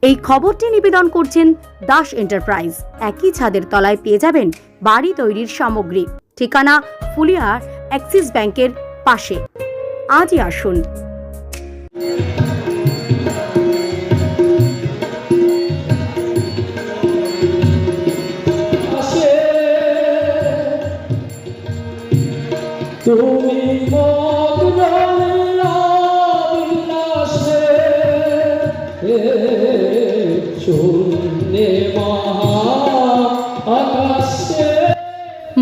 এই খবরটি নিবেদন করছেন দাস এন্টারপ্রাইজ। একই ছাদের তলায় পেয়ে যাবেন বাড়ি তৈরির সামগ্রী। ঠিকানা ফুলিয়ার অ্যাক্সিস ব্যাংকের পাশে। আজই আসুন।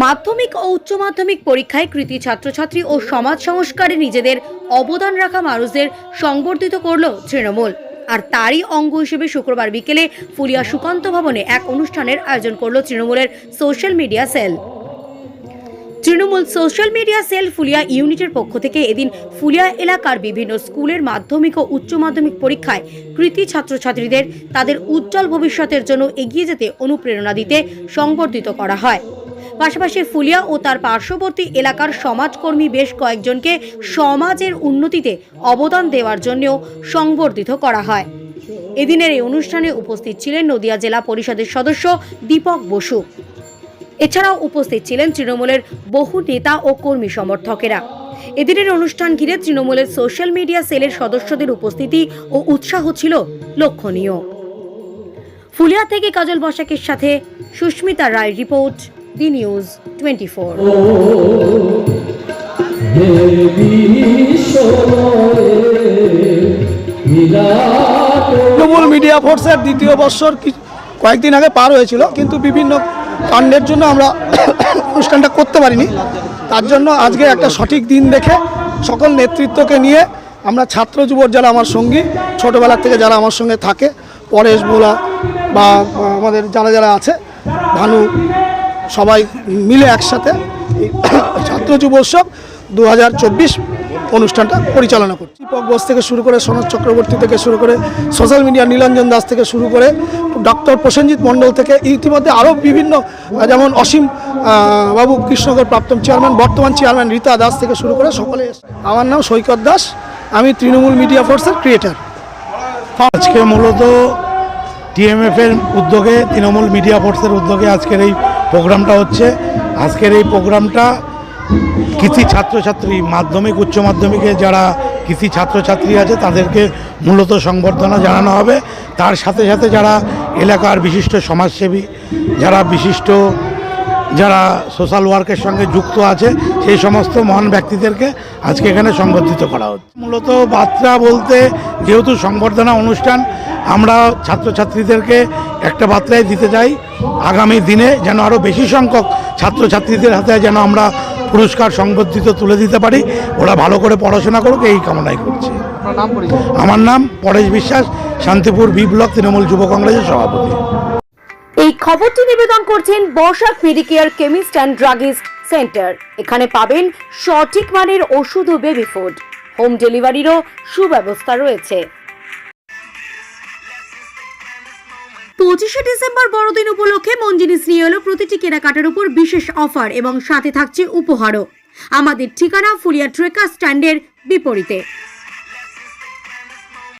মাধ্যমিক ও উচ্চ মাধ্যমিক পরীক্ষায় কৃতী ছাত্রছাত্রী ও সমাজ সংস্কারে নিজেদের অবদান রাখা মানুষদের সংবর্ধিত করল তৃণমূল। আর তারই অঙ্গ হিসেবে শুক্রবার বিকেলে ফুলিয়া সুকান্ত ভবনে এক অনুষ্ঠানের আয়োজন করল তৃণমূলের social media cell. Trinamool social media cell Phulia ইউনিটের পক্ষ থেকে এদিন ফুলিয়া এলাকার বিভিন্ন স্কুলের মাধ্যমিক ও উচ্চ মাধ্যমিক পরীক্ষায় কৃতী ছাত্রছাত্রীদের তাদের উজ্জ্বল ভবিষ্যতের জন্য এগিয়ে যেতে অনুপ্রেরণা দিতে সংবর্ধিত করা হয়। পাশাপাশি ফুলিয়া ও তার পার্শ্ববর্তী এলাকার সমাজকর্মী বেশ কয়েকজনকে সমাজের উন্নতিতে অবদান দেওয়ার জন্যও সংবর্ধিত করা হয়। এদিনের এই অনুষ্ঠানে উপস্থিত ছিলেন নদিয়া জেলা পরিষদের সদস্য দীপক বসু। এছাড়াও উপস্থিত ছিলেন তৃণমূলের বহু নেতা ও কর্মী সমর্থকেরা। এদিনের অনুষ্ঠান ঘিরে তৃণমূলের সোশ্যাল মিডিয়া সেলের সদস্যদের উপস্থিতি ও উৎসাহ ছিল লক্ষণীয়। ফুলিয়া থেকে কাজল বসাকের সাথে Sushmita Roy report, the news 24। Trinamool media ফোর্সের দ্বিতীয় বর্ষর কয়েকদিন আগে পার হয়েছিল, কিন্তু বিভিন্ন কাণ্ডের জন্য আমরা অনুষ্ঠানটা করতে পারিনি। তার জন্য আজকে একটা সঠিক দিন দেখে সকল নেতৃত্বকে নিয়ে আমরা ছাত্র যুবর যারা আমার সঙ্গী, ছোটোবেলার থেকে যারা আমার সঙ্গে থাকে, পরেশ বোলা বা আমাদের যারা যারা আছে, ভানু, সবাই মিলে একসাথে এই ছাত্র যুবোৎসব 2024 অনুষ্ঠানটা পরিচালনা করছি। দীপক বোস থেকে শুরু করে সনদ চক্রবর্তী থেকে শুরু করে সোশ্যাল মিডিয়া নীলাঞ্জন দাস থেকে শুরু করে ডক্টর প্রসেনজিৎ মণ্ডল থেকে ইতিমধ্যে আরও বিভিন্ন, যেমন অসীম বাবু কৃষ্ণগর প্রাক্তন চেয়ারম্যান, বর্তমান চেয়ারম্যান রীতা দাস থেকে শুরু করে সকলে। আমার নাম সৈকত দাস, আমি তৃণমূল মিডিয়া ফোর্সের ক্রিয়েটার। আজকে মূলত টিএমএফের উদ্যোগে, তৃণমূল মিডিয়া ফোর্সের উদ্যোগে আজকের এই প্রোগ্রামটা হচ্ছে। আজকের এই প্রোগ্রামটা কৃতি ছাত্রছাত্রী, মাধ্যমিক উচ্চ মাধ্যমিকে যারা কৃতি ছাত্রছাত্রী আছে তাদেরকে মূলত সংবর্ধনা জানানো হবে। তার সাথে সাথে যারা এলাকার বিশিষ্ট সমাজসেবী, যারা সোশ্যাল ওয়ার্কের সঙ্গে যুক্ত আছে, সেই সমস্ত মহান ব্যক্তিদেরকে আজকে এখানে সংবর্ধিত করা হচ্ছে। মূলত বার্তা বলতে, যেহেতু সংবর্ধনা অনুষ্ঠান, আমরা ছাত্রছাত্রীদেরকে একটা বার্তাই দিতে চাই, আগামী দিনে যেন আরও বেশি সংখ্যক ছাত্রছাত্রীদের হাতে যেন আমরা পুরস্কার সংবর্ধিত তুলে দিতে পারি। ওরা ভালো করে পড়াশোনা করুক, এই কামনাই করছি। আমার নাম পরেশ বিশ্বাস, শান্তিপুর বি ব্লক তৃণমূল যুব কংগ্রেসের সভাপতি। এই খবরটি নিবেদন করছেন Basak Medicare chemist and druggist centre. এখানে পাবেন সঠিক মানের ওষুধ ও বেবি ফুড। হোম ডেলিভারিরও সুব্যবস্থা রয়েছে। 25শে ডিসেম্বর বড়দিন উপলক্ষে মন জিনিস নিয়ে এলো প্রতিটি কেনাকাটার উপর বিশেষ অফার এবং সাথে থাকছে উপহারও। আমাদের ঠিকানা ফুলিয়া ট্রেকার স্ট্যান্ডের বিপরীতে।